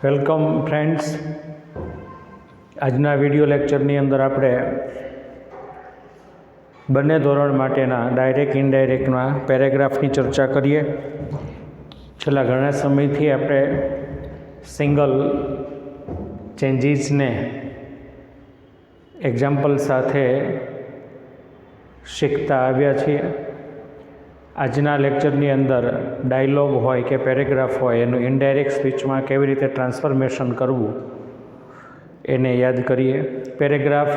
Welcome friends. આજના video લેક્ચરની અંદર આપણે બંને ધોરણ માટેના ડાયરેક્ટ ઇનડાયરેક્ટના પેરેગ્રાફની ચર્ચા કરીએ. છેલ્લા ઘણા સમયથી આપણે સિંગલ ચેન્જીસને એક્ઝામ્પલ સાથે શીખતા આવ્યા છીએ. આજના લેક્ચરની અંદર ડાયલોગ હોય કે પેરેગ્રાફ હોય એનું ઇનડાયરેક્ટ સ્પીચમાં કેવી રીતે ટ્રાન્સફોર્મેશન કરવું એને યાદ કરીએ. પેરેગ્રાફ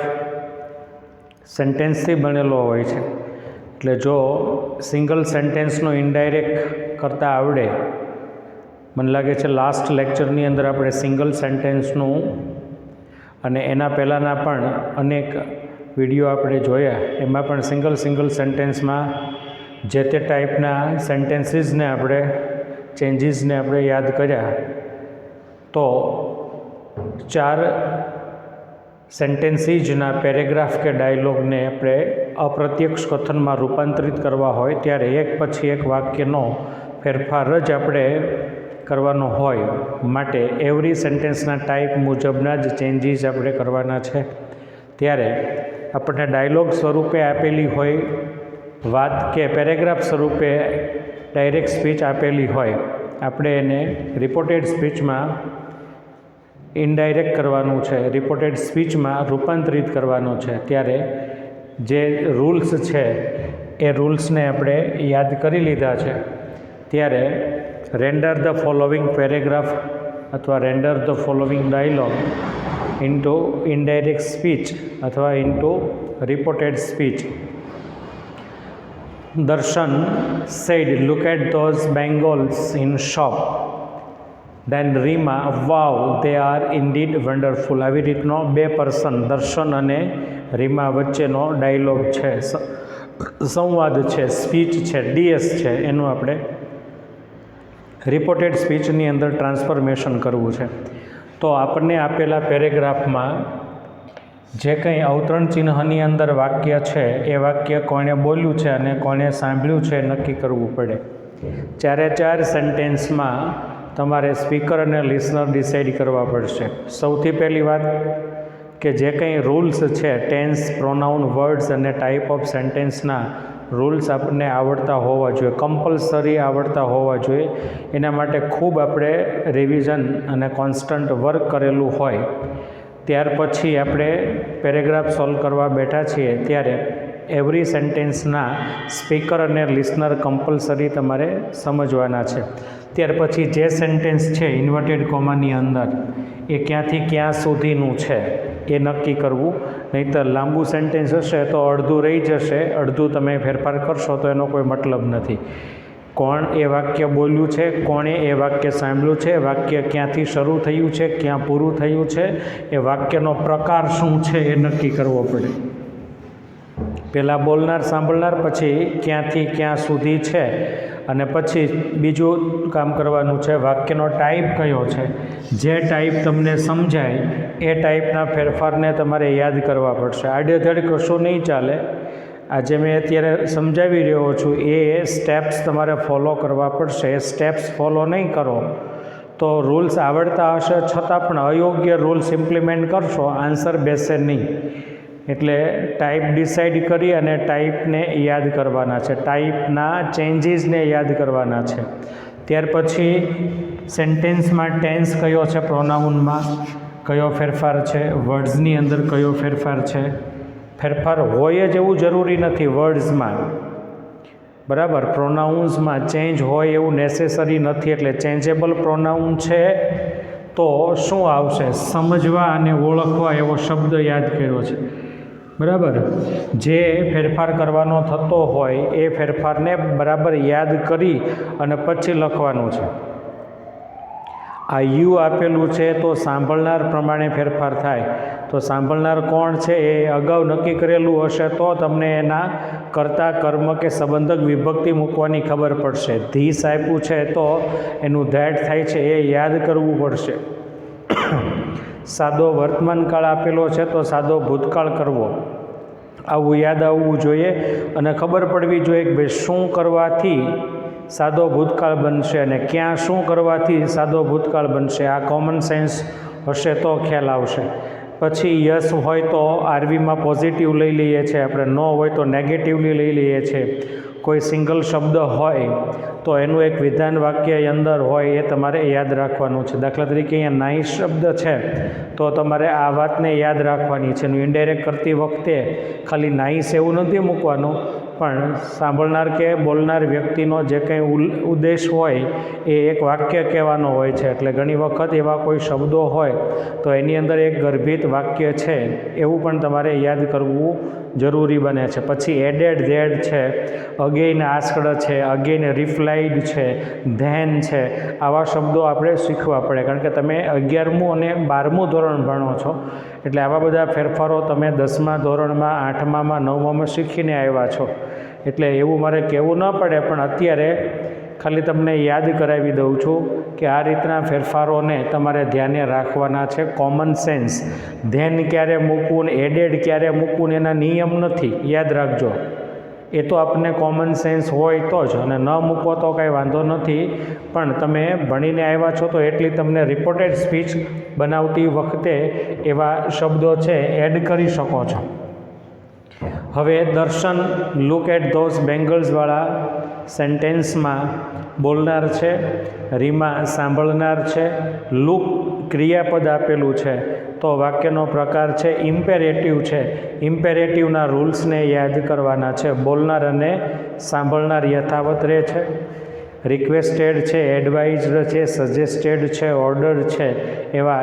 સેન્ટેન્સથી બનેલો હોય છે, એટલે જો સિંગલ સેન્ટેન્સનો ઇનડાયરેક્ટ કરતાં આવડે, મને લાગે છે લાસ્ટ લેક્ચરની અંદર આપણે સિંગલ સેન્ટેન્સનું અને એના પહેલાંના પણ અનેક વિડીયો આપણે જોયા, એમાં પણ સિંગલ સેન્ટેન્સમાં જે તે ટાઈપના સેન્ટેન્સીસને આપણે ચેન્જીસને આપણે યાદ કર્યા. તો 4 સેન્ટેન્સીસના પેરેગ્રાફ કે ડાયલોગને આપણે અપ્રત્યક્ષ કથનમાં રૂપાંતરિત કરવા હોય ત્યારે એક પછી એક વાક્યનો ફેરફાર જ આપણે કરવાનો હોય, માટે એવરી સેન્ટેન્સના ટાઈપ મુજબના જ ચેન્જીસ આપણે કરવાના છે. ત્યારે આપણને ડાયલોગ સ્વરૂપે આપેલી હોય વાત કે પેરેગ્રાફ સ્વરૂપે ડાયરેક્ટ સ્પીચ આપેલી હોય, આપણે એને રિપોર્ટેડ સ્પીચમાં ઇનડાયરેક્ટ કરવાનું છે, રિપોર્ટેડ સ્પીચમાં રૂપાંતરિત કરવાનું છે. ત્યારે જે રૂલ્સ છે એ રૂલ્સને આપણે યાદ કરી લીધા છે. ત્યારે રેન્ડર ધ ફોલોવિંગ પેરેગ્રાફ અથવા render the following dialogue into indirect speech અથવા into reported speech. Darshan said, "Look at those bangles in shop." Then Rima, "Wow, they are indeed wonderful." આવી રીતનો 2 પર્સન દર્શન અને રીમા વચ્ચેનો ડાયલોગ છે, સંવાદ છે, સ્પીચ છે, ડીએસ છે, એનું આપણે રિપોર્ટેડ સ્પીચની અંદર ટ્રાન્સફોર્મેશન કરવું છે. તો આપણને આપેલા પેરેગ્રાફમાં જે કંઈ અવતરણ ચિહ્નની અંદર વાક્ય છે એ વાક્ય કોણે બોલ્યું છે અને કોણે સાંભળ્યું છે નક્કી કરવું પડે. 4 સેન્ટેન્સમાં તમારે સ્પીકર અને લિસનર ડિસાઇડ કરવા પડશે. સૌથી પહેલી વાત કે જે કંઈ રૂલ્સ છે, ટેન્સ, પ્રોનાઉન, વર્ડ્સ અને ટાઈપ ઓફ સેન્ટેન્સના રૂલ્સ આપણને આવડતા હોવા જોઈએ, કમ્પલસરી આવડતા હોવા જોઈએ. એના માટે ખૂબ આપણે રિવિઝન અને કોન્સ્ટન્ટ વર્ક કરેલું હોય. ત્યાર પછી આપણે પેરેગ્રાફ સોલ્વ કરવા બેઠા છીએ ત્યારે એવરી સેન્ટેન્સના સ્પીકર અને લિસનર કમ્પલસરી તમારે સમજવાના છે. ત્યાર પછી જે સેન્ટેન્સ છે ઇન્વર્ટેડ કોમાની અંદર એ ક્યાંથી ક્યાં સુધીનું છે એ નક્કી કરવું. નહીંતર લાંબુ સેન્ટેન્સ હશે તો અડધું રહી જશે, અડધું તમે ફેરફાર કરશો તો એનો કોઈ મતલબ નથી. કોણ એ વાક્ય બોલ્યું છે, કોણે એ વાક્ય સાંભળ્યું છે, વાક્ય ક્યાંથી શરૂ થયું છે, ક્યાં પૂરું થયું છે, એ વાક્યનો પ્રકાર શું છે એ નક્કી કરવો પડે. પહેલાં બોલનાર, સાંભળનાર, પછી ક્યાંથી ક્યાં સુધી છે, અને પછી બીજું કામ કરવાનું છે વાક્યનો ટાઈપ કયો છે. જે ટાઈપ તમને સમજાય એ ટાઈપના ફેરફારને તમારે યાદ કરવા પડશે. આડેધડ કશું નહીં ચાલે. આજે મેં અત્યારે સમજાવી રહ્યો છું એ સ્ટેપ્સ તમારે ફોલો કરવા પડશે. એ સ્ટેપ્સ ફોલો નહીં કરો તો રૂલ્સ આવડતા હશે છતાં પણ અયોગ્ય રૂલ્સ ઇમ્પ્લિમેન્ટ કરશો, આન્સર બેસે નહીં. એટલે ટાઈપ ડિસાઇડ કરી અને ટાઈપને યાદ કરવાના છે, ટાઈપના ચેન્જીસને યાદ કરવાના છે. ત્યાર પછી સેન્ટેન્સમાં ટેન્સ કયો છે, પ્રોનાઉનમાં કયો ફેરફાર છે, વર્ડ્સની અંદર કયો ફેરફાર છે. ફેરફાર હોય જ એવું જરૂરી નથી વર્ડ્સમાં, બરાબર. પ્રોનાઉન્સમાં ચેન્જ હોય એવું નેસેસરી નથી. એટલે ચેન્જેબલ પ્રોનાઉન છે તો શું આવશે, સમજવા અને ઓળખવા એવો શબ્દ યાદ કર્યો છે, બરાબર. જે ફેરફાર કરવાનો થતો હોય એ ફેરફારને બરાબર યાદ કરી અને પછી લખવાનું છે. આ યુ આપેલું છે તો સાંભળનાર પ્રમાણે ફેરફાર થાય. તો સાંભળનાર કોણ છે એ અગાઉ નક્કી કરેલું હશે તો તમને એના કર્તા, કર્મ કે સંબંધક વિભક્તિ મૂકવાની ખબર પડશે. ધીસ આપ્યું છે તો એનું ધેટ થાય છે એ યાદ કરવું પડશે. સાદો વર્તમાનકાળ આપેલો છે તો સાદો ભૂતકાળ કરવો, આવું યાદ આવવું જોઈએ. અને ખબર પડવી જોઈએ કે ભાઈ શું કરવાથી સાદો ભૂતકાળ બનશે અને ક્યાં શું કરવાથી સાદો ભૂતકાળ બનશે, આ કોમન સેન્સ હશે તો ખ્યાલ આવશે. પછી યસ હોય તો આરવીમાં પોઝિટિવ લઈ લઈએ છીએ આપણે, નો હોય તો નેગેટિવલી લઈ લઈએ છીએ. કોઈ સિંગલ શબ્દ હોય તો એનું એક વિધાન વાક્ય અંદર હોય એ તમારે યાદ રાખવાનું છે. દાખલા તરીકે અહીંયા નાઇસ શબ્દ છે તો તમારે આ વાતને યાદ રાખવાની છે. એનું ઇન્ડાયરેક્ટ કરતી વખતે ખાલી નાઇસ એવું નથી મૂકવાનું, પણ સાંભળનાર કે બોલનાર વ્યક્તિનો જે કંઈ ઉદ્દેશ હોય એ એક વાક્ય કહેવાનો હોય છે. એટલે ઘણી વખત એવા કોઈ શબ્દો હોય તો એની અંદર એક ગર્ભિત વાક્ય છે એવું પણ તમારે યાદ કરવું જરૂરી બને છે. પછી એડેડ ધેડ છે, અગેઇન આસ્કડ છે, અગેઇન રિપ્લાઇડ છે, ધેન છે, આવા શબ્દો આપણે શીખવા પડે. કારણ કે તમે 11મું અને 12મું ધોરણ ભણો છો એટલે આવા બધા ફેરફારો તમે 10મા ધોરણમાં, 8મામાં, 9મામાં શીખીને આવ્યા છો. એટલે એવું મારે કહેવું ન પડે, પણ અત્યારે ખાલી તમને યાદ કરાવી દઉં છું કે આ રીતના ફેરફારોને તમારે ધ્યાને રાખવાના છે. કોમન સેન્સ, ધેન ક્યારે મૂકવું ને એડેડ ક્યારે મૂકવું એના નિયમ નથી, યાદ રાખજો. એ તો આપણને કોમન સેન્સ હોય તો જ, અને ન મૂકો તો કાંઈ વાંધો નથી. પણ તમે ભણીને આવ્યા છો તો એટલી તમને રિપોર્ટેડ સ્પીચ બનાવતી વખતે એવા શબ્દો છે એડ કરી શકો છો. હવે દર્શન લુક એટ ધોઝ બેંગલ્સવાળા સેન્ટેન્સમાં બોલનાર છે, રીમા સાંભળનાર છે, લુક ક્રિયાપદ આપેલું છે, તો વાક્યનો પ્રકાર છે ઇમ્પેરેટિવ છે. ઇમ્પેરેટિવના રૂલ્સને યાદ કરવાના છે. બોલનાર અને સાંભળનાર યથાવત રહે છે. રિક્વેસ્ટેડ છે, એડવાઇઝડ છે, સજેસ્ટેડ છે, ઓર્ડર છે, એવા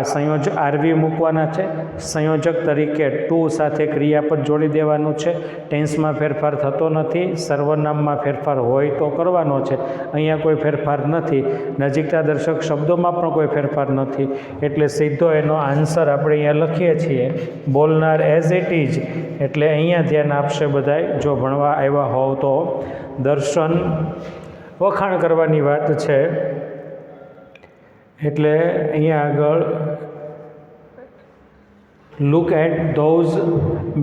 આરવી મૂકવાના છે. સંયોજક તરીકે ટુ સાથે ક્રિયાપદ જોડી દેવાનું છે. ટેન્સમાં ફેરફાર થતો નથી, સર્વનામમાં ફેરફાર હોય તો કરવાનો છે. અહીંયા કોઈ ફેરફાર નથી. નજીકના દર્શક શબ્દોમાં પણ કોઈ ફેરફાર નથી. એટલે સીધો એનો આન્સર આપણે અહીંયા લખીએ છીએ, બોલનાર એઝ ઇટ ઇઝ. એટલે અહીંયા ધ્યાન આપશે બધાય જો ભણવા આવ્યા હોવ તો. દર્શન વખાણ કરવાની વાત છે એટલે અહીંયા આગળ look at those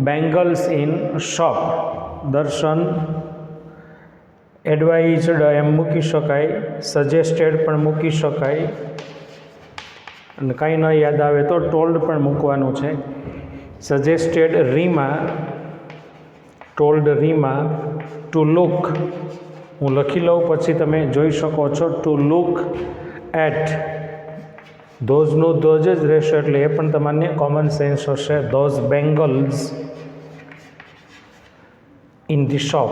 bangles in shop. Darshan advised એમ મૂકી શકાય, સજેસ્ટેડ પણ મૂકી શકાય, અને કાંઈ ન યાદ આવે તો ટોલ્ડ પણ મૂકવાનું છે. Suggested Reema, told Reema to look. હું લખી લઉં પછી તમે જોઈ શકો છો. ટુ લુક એટ, ધોઝનું ધોઝ જ રહેશે એટલે એ પણ તમને કોમન સેન્સ હશે. Those bangles in the shop.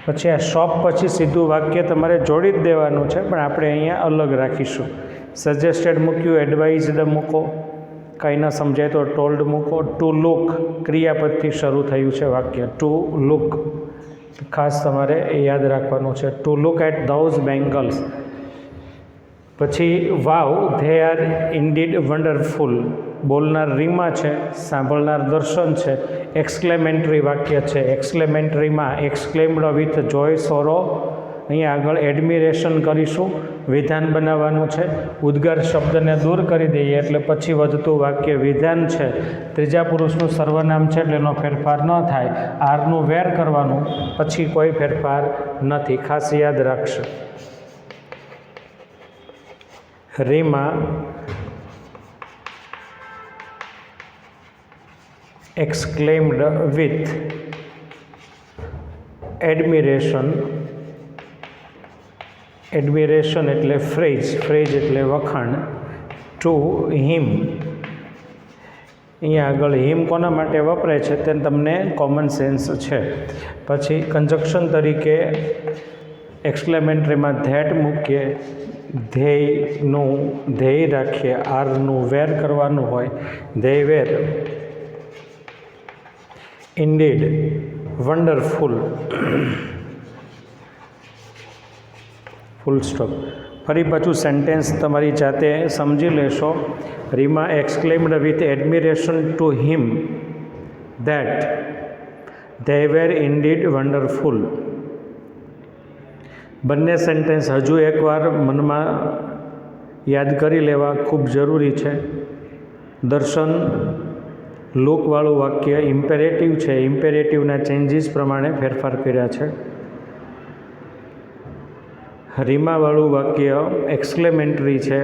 પછી આ શોપ પછી સીધું વાક્ય તમારે જોડી જ દેવાનું છે, પણ આપણે અહીંયા અલગ રાખીશું. સજેસ્ટેડ મૂક્યું, એડવાઇઝડ મૂકો, કાંઈ ન સમજાય તો ટોલ્ડ મૂકો. ટુ લુક ક્રિયાપદથી શરૂ થયું છે વાક્ય, ટુ લુક, ખાસ તમારે એ યાદ રાખવાનું છે. To look at those bangles. પછી wow, they are indeed wonderful. બોલનાર રીમા છે, સાંભળનાર દર્શન છે. એક્સક્લેમેન્ટરી વાક્ય છે. એક્સક્લેમેન્ટરીમાં એક્સક્લેમ્ડ વિથ જોય, સોરો. અહીંયા આગળ એડમિરેશન કરીશું, વિધાન બનાવવાનું છે. ઉદ્ગાર શબ્દને દૂર કરી દઈએ એટલે પછી વધતું વાક્ય વિધાન છે. ત્રીજા પુરુષનું સર્વનામ છે એટલે એનો ફેરફાર ન થાય. આરનું વેર કરવાનું, પછી કોઈ ફેરફાર નથી, ખાસ યાદ રાખશે. Rima exclaimed with admiration. એડમિરેશન એટલે ફ્રેઝ, ફ્રેઝ એટલે વખાણ. ટુ હિમ, અહીંયા આગળ હિમ કોના માટે વપરાય છે તે તમને કોમન સેન્સ છે. પછી કન્જક્શન તરીકે એક્સક્લેમેન્ટરીમાં ધેટ મૂકીએ, ધ્યેયનું ધ્યેય રાખીએ, આરનું વેર કરવાનું હોય, they were indeed wonderful, full stop. ફરી પાછું સેન્ટેન્સ તમારી જાતે સમજી લેશો. Reema exclaimed with admiration to him that they were indeed wonderful. બંને સેન્ટેન્સ હજુ એકવાર મનમાં યાદ કરી લેવા ખૂબ જરૂરી છે. દર્શન લુકવાળું વાક્ય ઇમ્પેરેટિવ છે, ઇમ્પેરેટિવના ચેન્જીસ પ્રમાણે ફેરફાર કર્યા છે. રીમાવાળું વાક્ય એક્સક્લેમેટરી છે,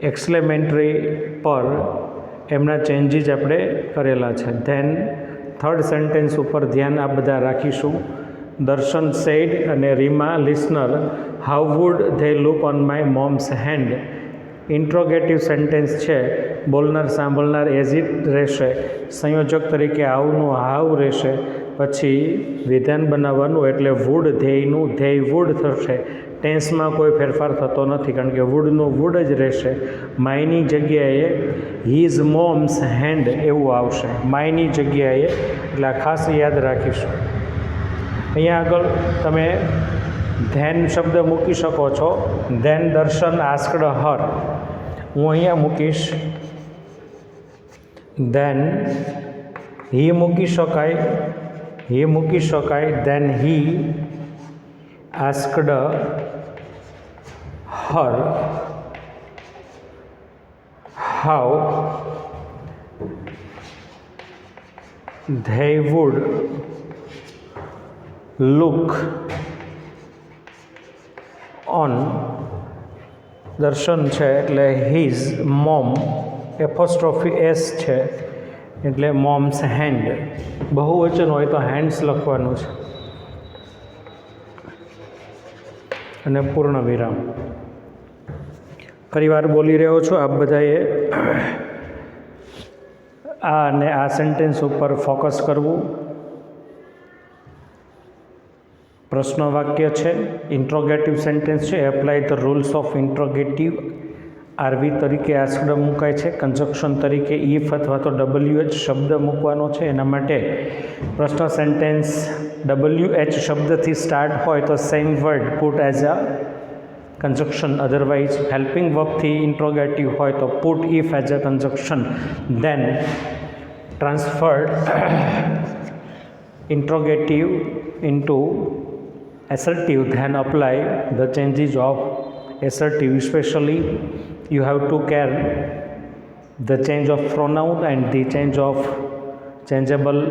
એક્સક્લેમેટરી પર એમના ચેન્જીસ આપણે કરેલા છે. ધેન થર્ડ સેન્ટેન્સ ઉપર ધ્યાન આ બધા રાખીશું. દર્શન સેડ અને Reema listener, how would they look on my mom's hand. Interrogative sentence છે, બોલનાર સાંભળનાર એઝ ઇટ રહેશે, સંયોજક તરીકે આવનું હાવ રહેશે, પછી વિધાન બનાવવાનું એટલે વુડ ધેયનું ધેય વુડ થશે. ટેન્સમાં કોઈ ફેરફાર થતો નથી કારણ કે વુડનું વુડ જ રહેશે. માયની જગ્યાએ હિઝ મોમ્સ હેન્ડ એવું આવશે, માયની જગ્યાએ. એટલે આ ખાસ યાદ રાખીશું. અહીંયા આગળ તમે ધેન શબ્દ મૂકી શકો છો. ધેન દર્શન આસ્કડ હર, હું અહીંયા મૂકીશ. ધેન હી મૂકી શકાય, હી મૂકી શકાય. Then he asked Har how they would look on. દર્શન છે એટલે હિઝ મોમ, એપોસ્ટ્રોફી એસ છે એટલે મોમ્સ હેન્ડ. બહુવચન હોય તો હેન્ડ્સ લખવાનું છે અને પૂર્ણ વિરામ. ફરીવાર બોલી રહ્યો છું, આપ બધાએ આ અને આ સેન્ટેન્સ ઉપર ફોકસ કરવું. પ્રશ્ન વાક્ય છે, ઇન્ટ્રોગેટિવ સેન્ટેન્સ છે. Apply the rules of interrogative. RV તરીકે આસ્કડ મુકાય છે, કન્જક્શન તરીકે ઇફ અથવા તો WH શબ્દ મૂકવાનો છે. એના માટે પ્રશ્ન સેન્ટેન્સ WH શબ્દથી સ્ટાર્ટ હોય તો same word put as a conjunction, otherwise helping વર્બથી ઇન્ટ્રોગેટિવ હોય તો put if as a conjunction. Then transferred interrogative into assertive, then apply the changes of assertive. Especially you have to care the change of pronoun and the change of changeable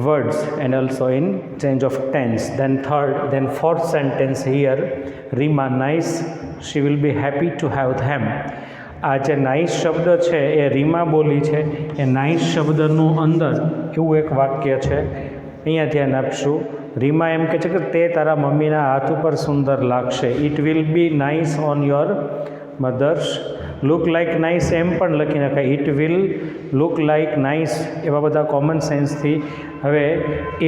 words and also in change of tense. Then fourth sentence here, Rima nice, she will be happy to have them. આ જે nice શબ્દ છે એ રીમા બોલી છે. A nice શબ્દનું અંદર એવું એક વાક્ય છે, અહીંયા ધ્યાન આપશું. રીમા એમ કહે છે કે તે તારા મમ્મીના હાથ ઉપર સુંદર લાગશે. It will be nice on your mothers. Look like nice એમ પણ લખી નખાય. It will look like nice, એવા બધા કોમન સેન્સથી. હવે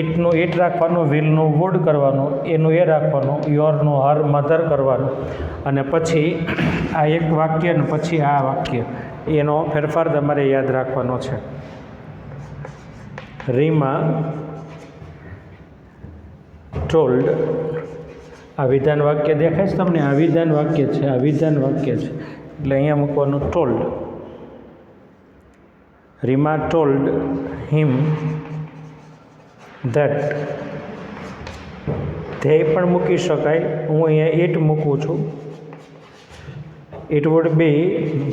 ઇટનું ઇટ રાખવાનું, વિલનું વુડ કરવાનું, એનું એ રાખવાનું, યોરનું હર મધર કરવાનું, અને પછી આ એક વાક્ય ને પછી આ વાક્ય, એનો ફેરફાર તમારે યાદ રાખવાનો છે. રીમા ટોલ્ડ, આ વિધાન વાક્ય દેખાય છે તમને? આ વિધાન વાક્ય છે, આ વિધાન વાક્ય છે એટલે અહીંયા મૂકવાનું told. Reema told him that. ધ્યેય પણ મૂકી શકાય, હું અહીંયા ઇટ મૂકું છું. ઇટ વુડ બી,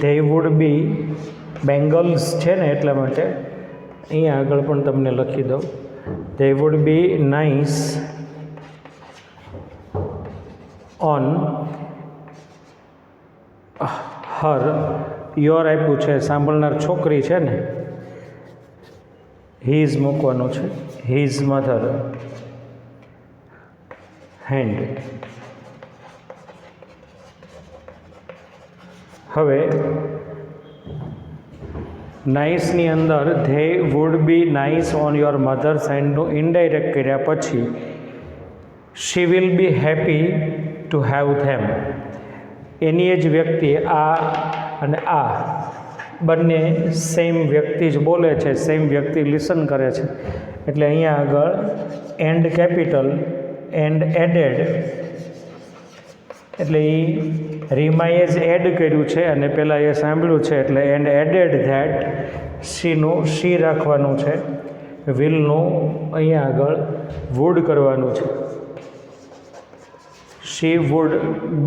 ધ્યેય વુડ બી બેંગલ્સ છે ને એટલા માટે અહીંયા આગળ પણ તમને લખી દઉં. ધ્યેય wood be nice on her. Your આપ્યું છે, સાંભળનાર છોકરી છે ને, હિઝ મૂકવાનું છે, હિઝ મધર હેન્ડ. હવે નાઇસની અંદર they would be nice on your mother's હેન્ડનું ઇનડાયરેક્ટ કર્યા પછી she will be happy to have them. એની જ વ્યક્તિ, આ અને આ બંને સેમ વ્યક્તિ જ બોલે છે, સેમ વ્યક્તિ લિસન કરે છે. એટલે અહીંયા આગળ એન્ડ કેપિટલ, એન્ડ એડેડ, એટલે એ રીમાએ જ એડ કર્યું છે અને પહેલાં એ સાંભળ્યું છે એટલે એન્ડ એડેડ ધેટ. શીનું શી રાખવાનું છે, વિલનું અહીંયા આગળ વુડ કરવાનું છે. she would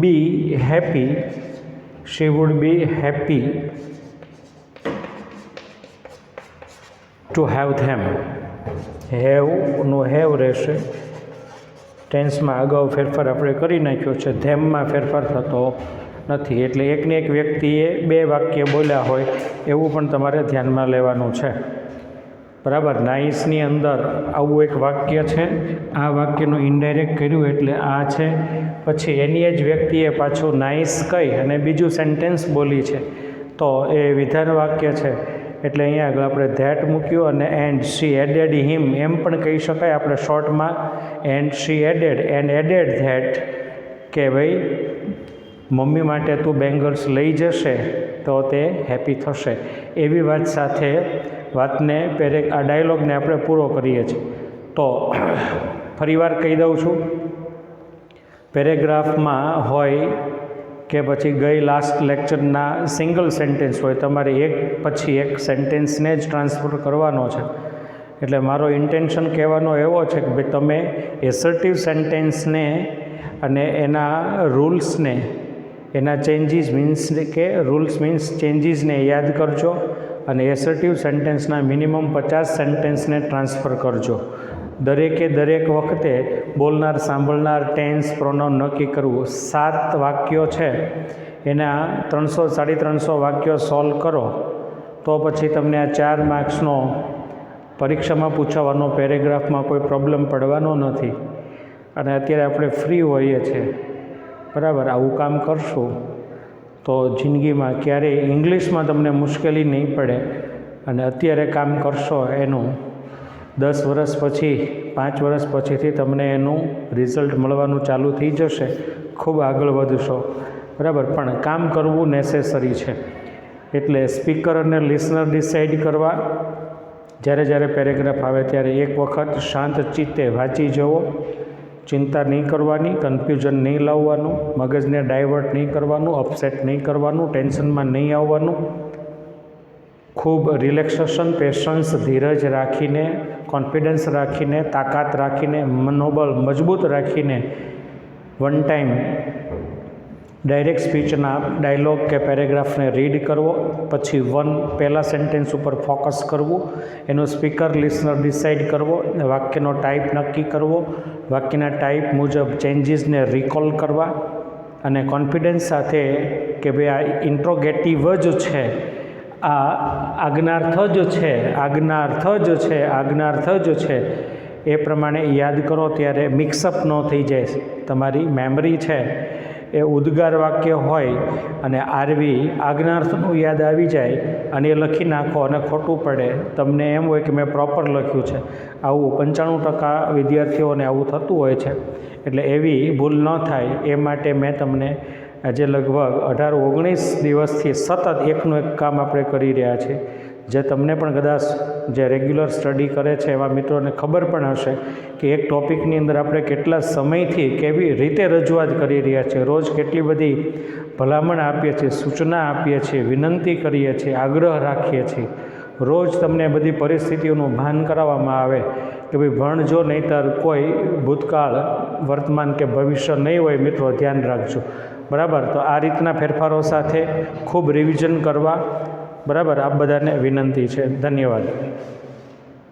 be happy, she would be happy to have them, હેવનું હેવ રહેશે, ટેન્સમાં અગાઉ ફેરફાર આપણે કરી નાખ્યો છે, ધેમમાં ફેરફાર થતો નથી. એટલે એકને એક વ્યક્તિએ બે વાક્ય બોલ્યા હોય એવું પણ તમારે ધ્યાનમાં લેવાનું છે. બરાબર. નાઇસની અંદર આવું એક વાક્ય છે, આ વાક્યનું ઇનડાયરેક્ટ કર્યું એટલે આ છે, પછી એની જ વ્યક્તિએ પાછું નાઇસ કહી અને બીજું સેન્ટેન્સ બોલી છે તો એ વિધાન વાક્ય છે. એટલે અહીંયા આગળ આપણે ધેટ મૂક્યું અને એન્ડ શી એડેડ હિમ એમ પણ કહી શકાય આપણે શોર્ટમાં. એન્ડ શી એડેડ ધેટ કે ભાઈ મમ્મી માટે તું બેંગલ્સ લઈ જશે તો તે હેપી થશે. એવી વાત સાથે વાતને આ ડાયલોગને આપણે પૂરો કરીએ છીએ. તો ફરીવાર કહી દઉં છું, પેરેગ્રાફમાં હોય કે પછી ગઈ લાસ્ટ લેક્ચરના સિંગલ સેન્ટેન્સ હોય, તમારે એક પછી એક સેન્ટેન્સને જ ટ્રાન્સફર કરવાનો છે. એટલે મારો ઇન્ટેન્શન કહેવાનો એવો છે કે ભાઈ તમે એસર્ટિવ સેન્ટેન્સને અને એના રૂલ્સને, એના ચેન્જીસ મીન્સ કે રૂલ્સ મીન્સ ચેન્જીસને યાદ કરજો અને એસર્ટિવ સેન્ટેન્સના મિનિમમ 50 સેન્ટેન્સને ટ્રાન્સફર કરજો. દરેકે દરેક વખતે બોલનાર સાંભળનાર ટેન્સ પ્રોનાઉન નક્કી કરવું. 7 વાક્યો છે એના 300-350 વાક્યો સોલ્વ કરો તો પછી તમને આ 4 માર્ક્સનો પરીક્ષામાં પૂછાવાનો પેરેગ્રાફમાં કોઈ પ્રોબ્લેમ પડવાનો નથી. અને અત્યારે આપણે ફ્રી હોઈએ છીએ, બરાબર. આવું કામ કરશું તો જિંદગીમાં ક્યારેય ઇંગ્લિશમાં તમને મુશ્કેલી નહીં પડે. અને અત્યારે કામ કરશો એનું 10 વર્ષ પછી 5 વર્ષ પછીથી તમને એનું રિઝલ્ટ મળવાનું ચાલુ થઈ જશે, ખૂબ આગળ વધશો, બરાબર. પણ કામ કરવું નેસેસરી છે. એટલે સ્પીકર અને લિસનર ડિસાઇડ કરવા, જ્યારે પેરેગ્રાફ આવે ત્યારે એક વખત શાંત ચિત્તે વાંચી જવો, ચિંતા નહીં કરવાની, કન્ફ્યુઝન નહીં લાવવાનું, મગજને ડાયવર્ટ નહીં કરવાનું, અપસેટ નહીં કરવાનું, ટેન્શનમાં નહીં આવવાનું. ખૂબ રિલેક્સેશન, પેશન્સ, ધીરજ રાખીને, કોન્ફિડન્સ રાખીને, તાકાત રાખીને, મનોબળ મજબૂત રાખીને વન ટાઈમ ડાયરેક્ટ સ્પીચના ડાયલોગ કે પેરેગ્રાફને રીડ કરવો. પછી પહેલાં સેન્ટેન્સ ઉપર ફોકસ કરવું, એનો સ્પીકર લિસનર ડિસાઇડ કરવો, વાક્યનો ટાઈપ નક્કી કરવો, વાક્યના ટાઈપ મુજબ ચેન્જીસને રિકોલ કરવા અને કોન્ફિડન્સ સાથે કે ભાઈ આ ઇન્ટ્રોગેટિવ જ છે, આ આજ્ઞાર્થ જ છે એ પ્રમાણે યાદ કરો. ત્યારે મિક્સઅપ ન થઈ જાય, તમારી મેમરી છે એ ઉદ્ગાર વાક્ય હોય અને આરવી આજ્ઞાર્થનું યાદ આવી જાય અને એ લખી નાખો અને ખોટું પડે, તમને એમ હોય કે મેં પ્રોપર લખ્યું છે. આવું 95% વિદ્યાર્થીઓને આવું થતું હોય છે. એટલે એવી ભૂલ ન થાય એ માટે મેં તમને આજે લગભગ 18-19 દિવસથી સતત એકનું એક કામ આપણે કરી રહ્યા છીએ, જે તમને પણ કદાચ જે રેગ્યુલર સ્ટડી કરે છે એવા મિત્રોને ખબર પણ હશે કે એક ટૉપિકની અંદર આપણે કેટલા સમયથી કેવી રીતે રજૂઆત કરી રહ્યા છીએ, રોજ કેટલી બધી ભલામણ આપીએ છીએ, સૂચના આપીએ છીએ, વિનંતી કરીએ છીએ, આગ્રહ રાખીએ છીએ. રોજ તમને બધી પરિસ્થિતિઓનું ભાન કરાવવામાં આવે કે ભાઈ ભણજો, નહીંતર કોઈ ભૂતકાળ, વર્તમાન કે ભવિષ્ય નહીં હોય. મિત્રો ધ્યાન રાખજો, બરાબર. તો આ રીતના ફેરફારો સાથે ખૂબ રિવિઝન કરવા, બરાબર. આપ બધાને વિનંતી છે. ધન્યવાદ.